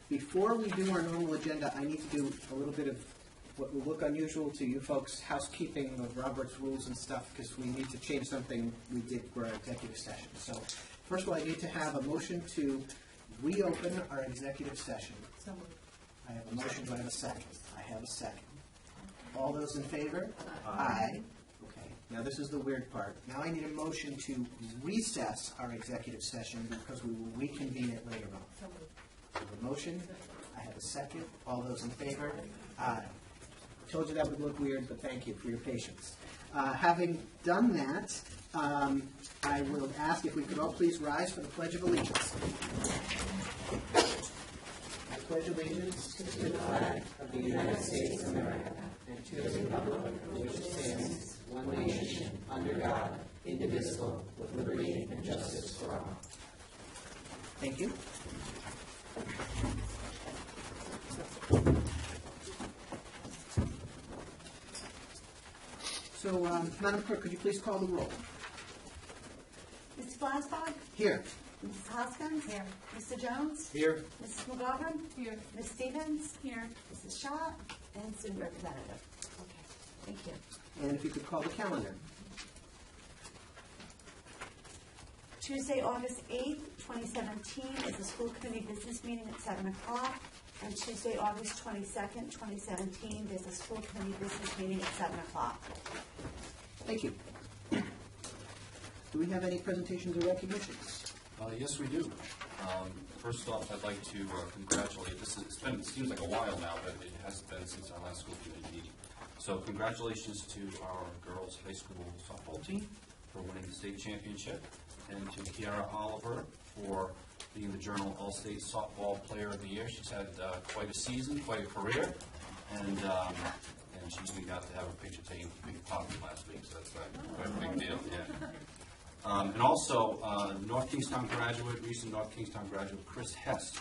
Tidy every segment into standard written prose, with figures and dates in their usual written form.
Before we do our normal agenda, I need to do a little bit of what will look unusual to you folks, housekeeping of Robert's rules and stuff, because we need to change something we did for our executive session. So, first of all, I need to have a motion to reopen our executive session. So moved. I have a motion. Do I have a second? I have a second. All those in favor? Aye. Okay. Now this is the weird part. Now I need a motion to recess our executive session because we will reconvene it later on. So moved. I have a motion. I have a second. All those in favor? Aye. Told you that would look weird, but thank you for your patience. Having done that, I will ask if we could all please rise for the Pledge of Allegiance. I pledge allegiance to the flag of the United States of America and to the republic for which it stands, one nation, under God, indivisible, with liberty and justice for all. Thank you. So, Madam Clerk, could you please call the roll? Mr. Flansburgh? Here. Mrs. Hoskins? Here. Mr. Jones? Here. Mrs. McGovern? Here. Ms. Stevens? Here. Mrs. Shaw? And student representative. Okay, thank you. And if you could call the calendar. Tuesday, August 8th, 2017 is the school committee business meeting at 7 o'clock. And Tuesday, August 22nd, 2017, there's a school committee business meeting at 7 o'clock. Thank you. Do we have any presentations or recognitions? Yes, we do. First off, I'd like to congratulate. It seems like a while now, but it has been since our last school committee meeting. So congratulations to our girls' high school softball team for winning the state championship, and to Kiara Oliver for being the Journal All-State Softball Player of the Year. She's had quite a season, quite a career, and she even got to have a picture taken with Big Pop last week, so that's quite a big deal. Yeah. And also, North Kingstown graduate, recent North Kingstown graduate, Chris Hess,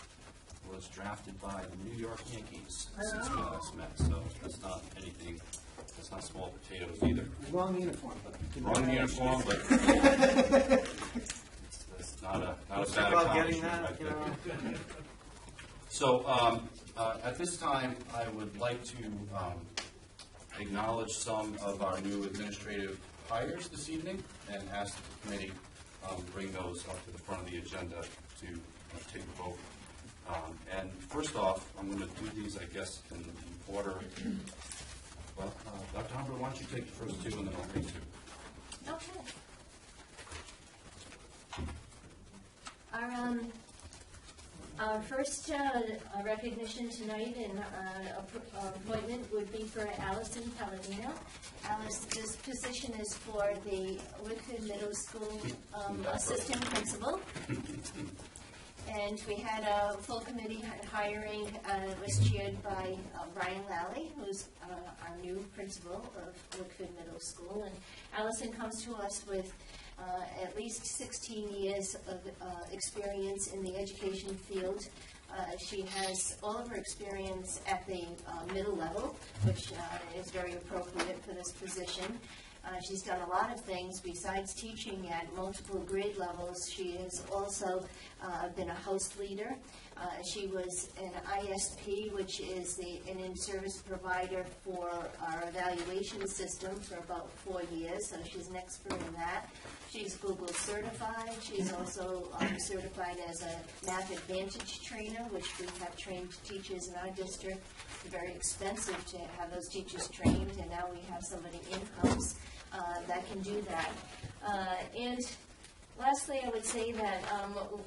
was drafted by the New York Yankees since we last met. So that's not anything, that's not small potatoes either. Wrong uniform. Wrong uniform, but it's not a bad accomplishment right there. So at this time, I would like to acknowledge some of our new administrative hires this evening and ask the committee bring those up to the front of the agenda to take a vote. And first off, I'm going to do these, I guess, in order. Well, Dr. Humbert, why don't you take the first two and then I'll take two. Okay. Our first recognition tonight and appointment would be for Allison Palladino. This position is for the Whitford Middle School assistant principal. And we had a full committee hiring. It was chaired by Brian Lally, who's our new principal of Whitford Middle School. And Allison comes to us with at least 16 years of experience in the education field. She has all of her experience at the middle level, which is very appropriate for this position. She's done a lot of things besides teaching at multiple grade levels. She has also been a host leader. She was an ISP, which is an in-service provider for our evaluation system for about 4 years, so she's an expert in that. She's Google certified. She's also certified as a Math Advantage trainer, which we have trained teachers in our district. It's very expensive to have those teachers trained, and now we have somebody in-house that can do that. And lastly, I would say that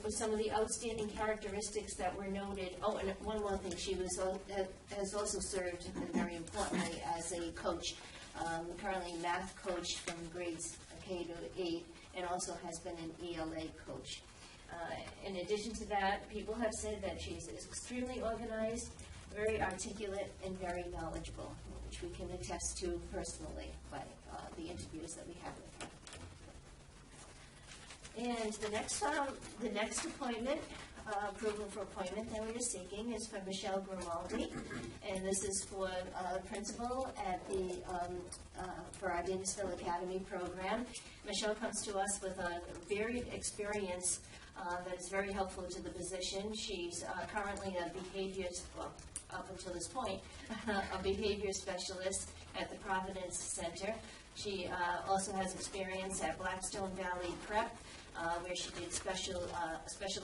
some of the outstanding characteristics that were noted. Oh, and one more thing, she was has also served, very importantly, as a coach, currently math coach from grades K to 8, and also has been an ELA coach. In addition to that, people have said that she's extremely organized, very articulate, and very knowledgeable, which we can attest to personally by the interviews that we have with her. And the next appointment, approval for appointment that we are seeking is for Michelle Grimaldi, and this is for principal at the for our Davisville Academy program. Michelle comes to us with a varied experience that is very helpful to the position. She's currently a up until this point, a behavior specialist at the Providence Center. She also has experience at Blackstone Valley Prep, where she did special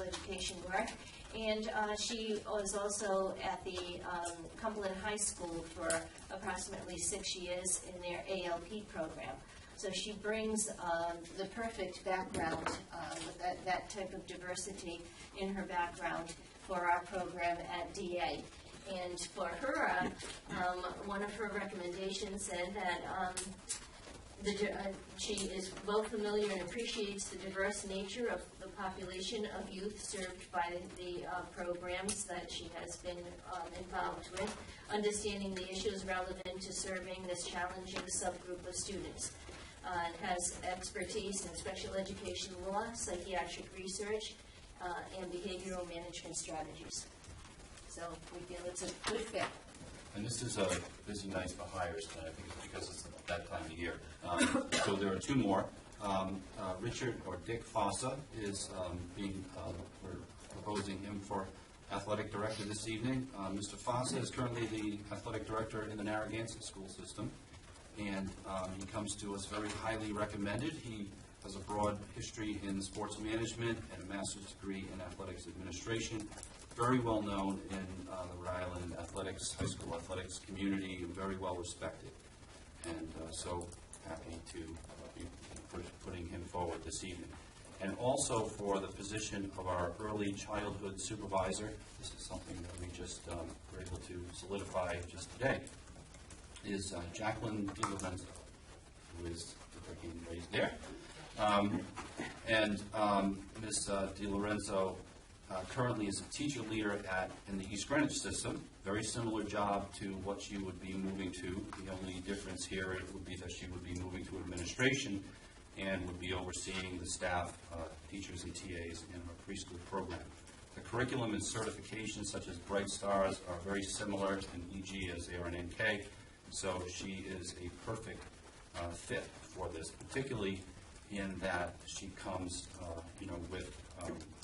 education work. And she was also at the Cumberland High School for approximately 6 years in their ALP program. So she brings the perfect background, that type of diversity in her background for our program at DA. And for her, one of her recommendations said that she is well familiar and appreciates the diverse nature of the population of youth served by the programs that she has been involved with, understanding the issues relevant to serving this challenging subgroup of students. And has expertise in special education law, psychiatric research, and behavioral management strategies. So we feel it's a good fit. And this is a busy night for hires tonight, I think it's because it's that time of year. So there are two more. Richard or Dick Fossa is we're proposing him for athletic director this evening. Mr. Fossa is currently the athletic director in the Narragansett school system, and he comes to us very highly recommended. He has a broad history in sports management and a master's degree in athletics administration. Very well known in the Rhode Island athletics, high school athletics community, and very well respected. And so happy to be putting him forward this evening. And also for the position of our early childhood supervisor, this is something that we just were able to solidify just today, is Jacqueline DiLorenzo, who is raised there. Ms. DiLorenzo currently is a teacher leader in the East Greenwich system. Very similar job to what you would be moving to. The only difference here would be that she would be moving to administration and would be overseeing the staff, teachers and TAs in our preschool program. The curriculum and certifications such as Bright Stars are very similar in EG as they are in NK, so she is a perfect fit for this, particularly in that she comes with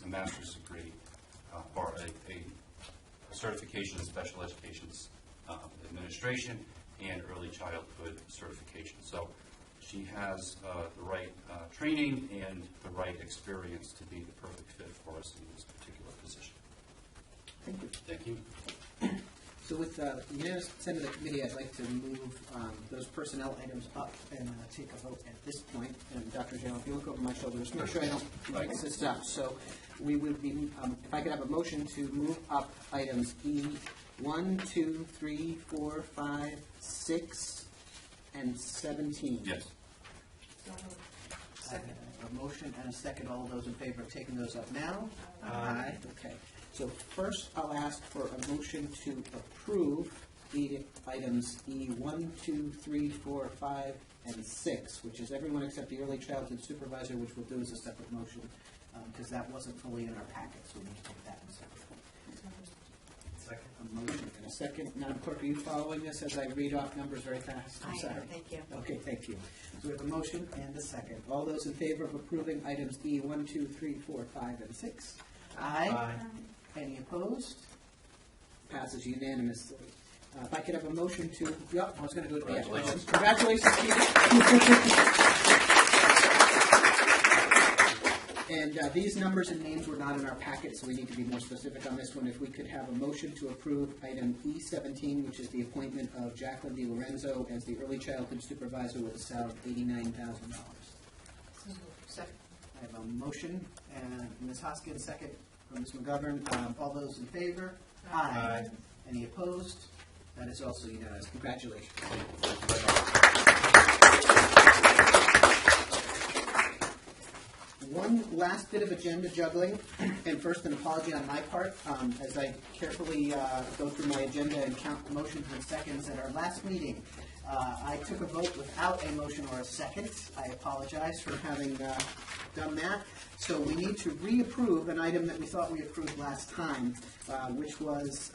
a master's degree or a certification in special education administration and early childhood certification. So she has the right training and the right experience to be the perfect fit for us in this particular position. Thank you. Thank you. So with the unanimous consent of the committee, I'd like to move those personnel items up and take a vote at this point. And Dr. Jano, if you look over my shoulder, just make sure I don't mix this up. So we would be, if I could have a motion to move up items E 1, 2, 3, 4, 5, 6, and 17. Yes. Second. A motion and a second. All those in favor of taking those up now? Aye. Okay. So first, I'll ask for a motion to approve items E 1, 2, 3, 4, 5, and 6, which is everyone except the early childhood supervisor, which we'll do as a separate motion, because that wasn't fully in our packet, so we need to take that in a separate. Second. A motion and a second. Madam Clerk, are you following this as I read off numbers very fast? I'm sorry. Thank you. Okay, thank you. So we have a motion and a second. All those in favor of approving items E 1, 2, 3, 4, 5, and 6? Aye. Any opposed? Passes unanimously. If I could have a motion to, yep, I was going to do it again. Congratulations, Peter. And these numbers and names were not in our packet, so we need to be more specific on this one. If we could have a motion to approve item E17, which is the appointment of Jacqueline DiLorenzo as the early childhood supervisor with a salary of $89,000. Second. I have a motion, and Ms. Hoskins, second from Ms. McGovern. All those in favor? Aye. Any opposed? That is also unanimous. Congratulations. One last bit of agenda juggling, and first an apology on my part. As I carefully go through my agenda and count the motions and seconds at our last meeting, I took a vote without a motion or a second. I apologize for having done that. So we need to reapprove an item that we thought we approved last time, which was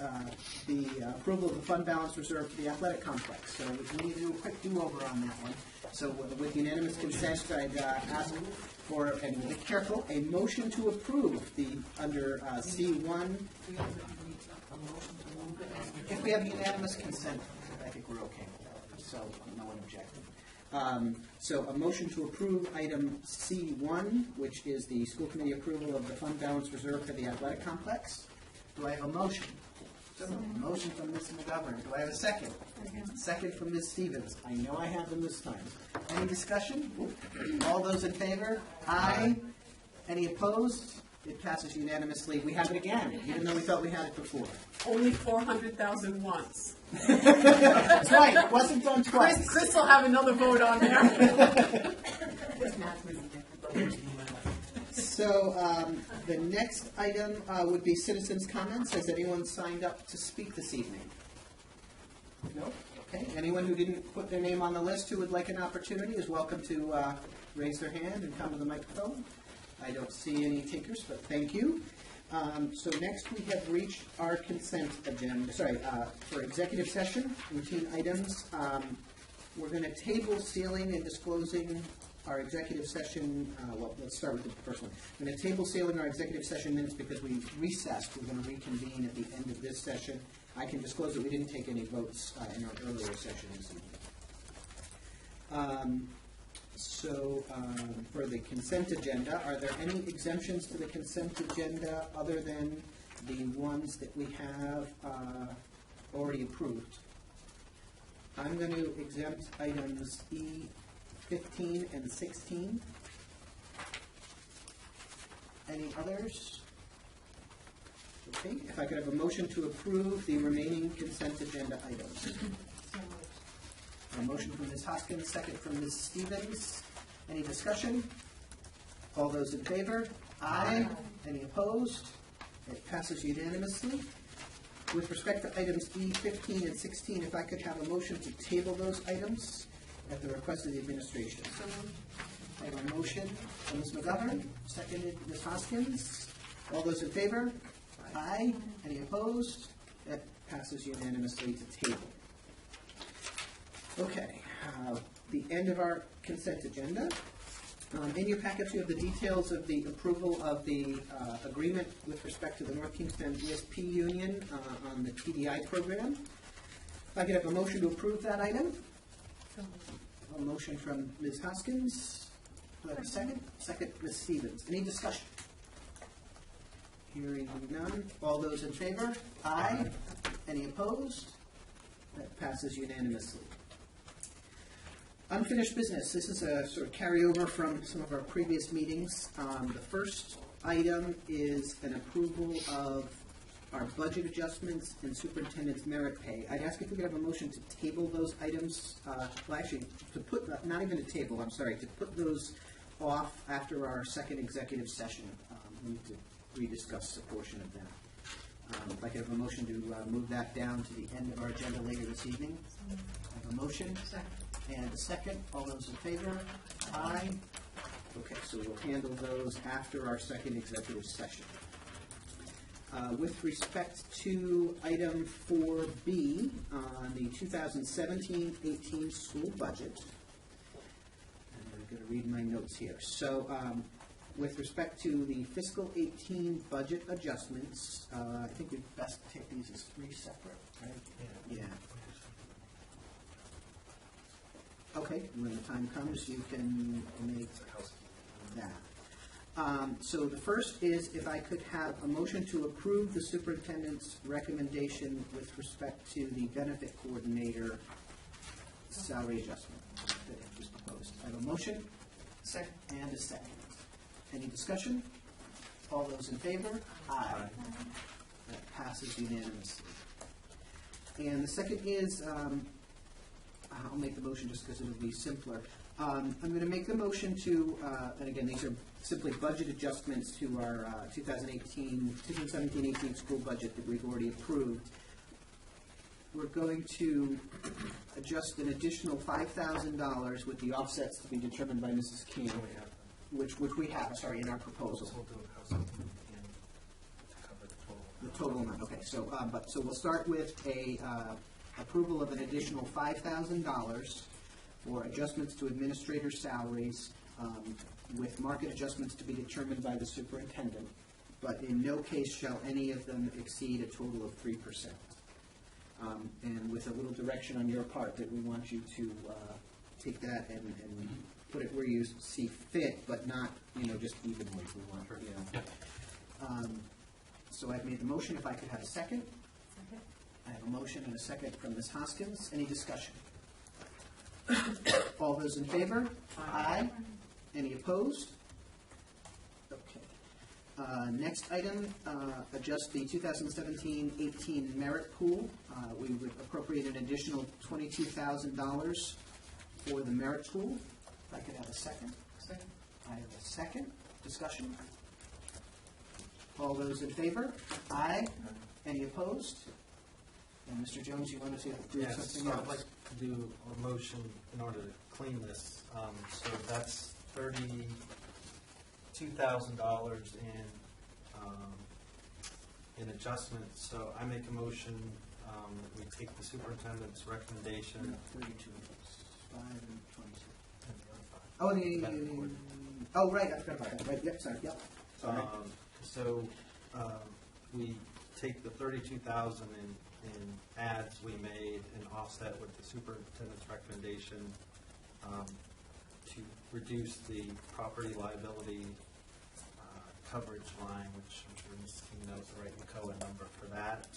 the approval of the fund balance reserve for the athletic complex. So we need to do a quick do-over on that one. So with unanimous consent, I'd ask for, and be careful, a motion to approve the, under C1. If we have unanimous consent, I think we're okay with that, so no one objected. So a motion to approve item C1, which is the school committee approval of the fund balance reserve for the athletic complex. Do I have a motion? A motion from Ms. McGovern. Do I have a second? Second from Ms. Stevens. I know I have them this time. Any discussion? All those in favor? Aye. Any opposed? It passes unanimously. We have it again, even though we thought we had it before. Only 400,000 once. That's right. It wasn't done twice. Chris will have another vote on there. So the next item would be citizens' comments. Has anyone signed up to speak this evening? No? Okay. Anyone who didn't put their name on the list who would like an opportunity is welcome to raise their hand and come to the microphone. I don't see any takers, but thank you. So next we have reached our consent agenda, for executive session, routine items. We're going to table sealing and disclosing our executive session, well, let's start with the first one. We're going to table sealing our executive session minutes because we recessed. We're going to reconvene at the end of this session. I can disclose that we didn't take any votes in our earlier session this evening. For the consent agenda, are there any exemptions to the consent agenda other than the ones that we have already approved? I'm going to exempt items E15 and 16. Any others? Okay, if I could have a motion to approve the remaining consent agenda items. A motion from Ms. Hoskins, second from Ms. Stevens. Any discussion? All those in favor? Aye. Any opposed? It passes unanimously. With respect to items E15 and 16, if I could have a motion to table those items at the request of the administration. I have a motion from Ms. McGovern, seconded Ms. Hoskins. All those in favor? Aye. Any opposed? That passes unanimously to table. Okay, the end of our consent agenda. In your packets, you have the details of the approval of the agreement with respect to the North Kingston ESP Union on the TDI program. If I could have a motion to approve that item. A motion from Ms. Hoskins. Do I have a second? Second, Ms. Stevens. Any discussion? Hearing none. All those in favor? Aye. Any opposed? That passes unanimously. Unfinished business. This is a sort of carryover from some of our previous meetings. The first item is an approval of our budget adjustments and superintendent's merit pay. I'd ask if we could have a motion to table those items. Well, actually, to put, not even to table, I'm sorry, to put those off after our second executive session. We need to rediscuss a portion of that. If I could have a motion to move that down to the end of our agenda later this evening. I have a motion. Second. And a second. All those in favor? Aye. Okay, so we'll handle those after our second executive session. With respect to item 4B on the 2017-18 school budget, I'm going to read my notes here. So with respect to the fiscal 18 budget adjustments, I think we'd best take these as three separate, right? Yeah. Okay, when the time comes, you can make that. So the first is if I could have a motion to approve the superintendent's recommendation with respect to the benefit coordinator salary adjustment that was proposed. I have a motion. Second. And a second. Any discussion? All those in favor? Aye. That passes unanimously. And the second is, I'll make the motion just because it'll be simpler. I'm going to make the motion to, and again, these are simply budget adjustments to our 2017-18 school budget that we've already approved. We're going to adjust an additional $5,000 with the offsets to be determined by Mrs. King, which we have, sorry, in our proposal. The total amount. Okay, so so we'll start with a approval of an additional $5,000 for adjustments to administrator salaries, with market adjustments to be determined by the superintendent, but in no case shall any of them exceed a total of 3%. And with a little direction on your part that we want you to take that and put it where you see fit, but not, just evenly. We want, so I've made the motion. If I could have a second. Second. I have a motion and a second from Ms. Hoskins. Any discussion? All those in favor? Aye. Any opposed? Okay. Next item, adjust the 2017-18 merit pool. We would appropriate an additional $22,000 for the merit pool. If I could have a second. Second. I have a second. Discussion? All those in favor? Aye. Any opposed? And Mr. Jones, you wanted to do Yes, something so else? I'd like to do a motion in order to clean this. So that's $32,000 in adjustments. So I make a motion that we take the superintendent's recommendation. 32, 5 and 22. Oh, right, I forgot about that. Right, yep, sorry, yep. Sorry. So we take the $32,000 in ads we made and offset with the superintendent's recommendation to reduce the property liability coverage line, which I'm sure Mrs. King knows the right McCoa number for that,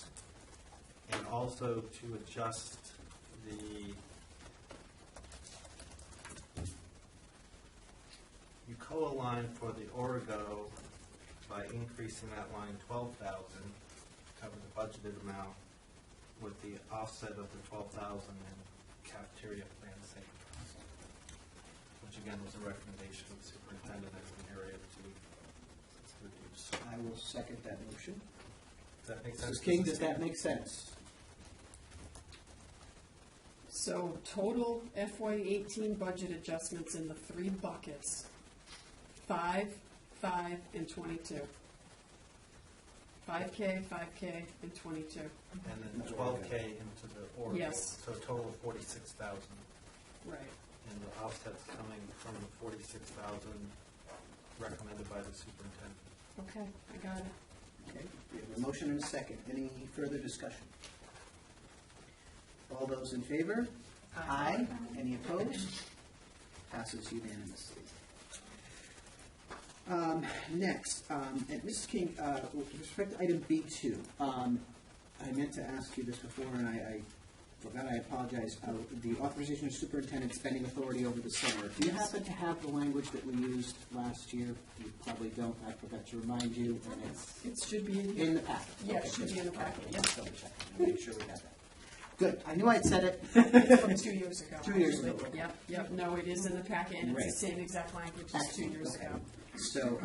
and also to adjust the UCOA line for the Origo by increasing that line $12,000 to cover the budgeted amount, with the offset of the $12,000 in cafeteria plan savings cost, which again was a recommendation of the superintendent as an area to reduce. I will second that motion. Does that make sense? Mrs. King, does that make sense? So total FY18 budget adjustments in the three buckets, 5, 5, and 22. 5K, 5K, and 22. And then 12K into the Origo. Yes. So a total of 46,000. Right. And the offset's coming from the 46,000 recommended by the superintendent. Okay, I got it. Okay, we have a motion and a second. Any further discussion? All those in favor? Aye. Any opposed? Passes unanimously. Next, and Mrs. King, with respect to item B2, I meant to ask you this before, and I forgot. I apologize. The authorization of superintendent spending authority over the summer. Do you happen to have the language that we used last year? You probably don't. I forgot to remind you. And It should be in in the packet. Yeah, it should be in the packet, Okay, yeah. just double check. Make sure we have that. Good. I knew I'd said it. from 2 years ago. 2 years ago. Yep. No, it is in the packet, and it's Right. the same exact language as 2 Excellent. years Okay. ago. So,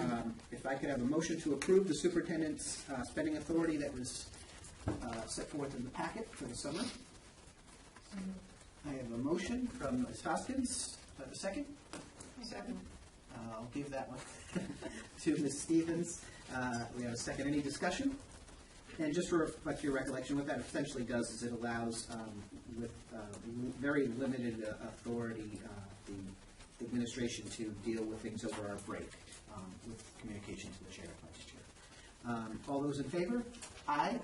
if I could have a motion to approve the superintendent's spending authority that was set forth in the packet for the summer. I have a motion from Ms. Hoskins. Do I have a second? Second. I'll give that one to Ms. Stevens. We have a second. Any discussion? And just to reflect your recollection, what that essentially does is it allows, with very limited authority, the administration to deal with things over our break, with communication to the chair and vice chair. All those in favor? Aye.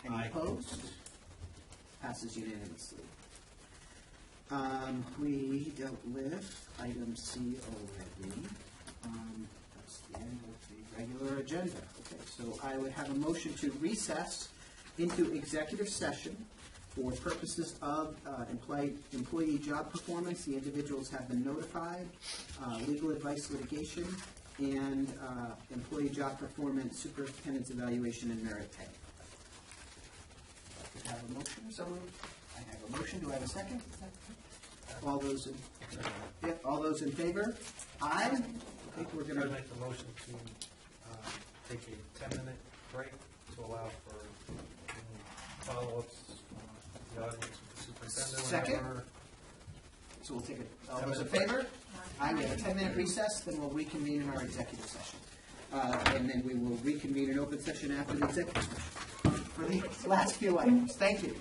Any Aye. opposed? Passes unanimously. We dealt with item C already. That's the end of the regular agenda. Okay, so I would have a motion to recess into executive session for purposes of employee job performance. The individuals have been notified, legal advice litigation, and employee job performance, superintendent's evaluation, and merit pay. I could have a motion. So moved. I have a motion. Do I have a second? All those in, all those in favor? Aye. Okay, we're Could I going to, make the motion to take a 10-minute break to allow for any follow-ups from the audience with the superintendent? Second. whenever- so we'll take it. All those in favor? Aye. We have a 10-minute recess, then we'll reconvene in our executive session. And then we will reconvene in open session after the executive session for the last few items. Thank you.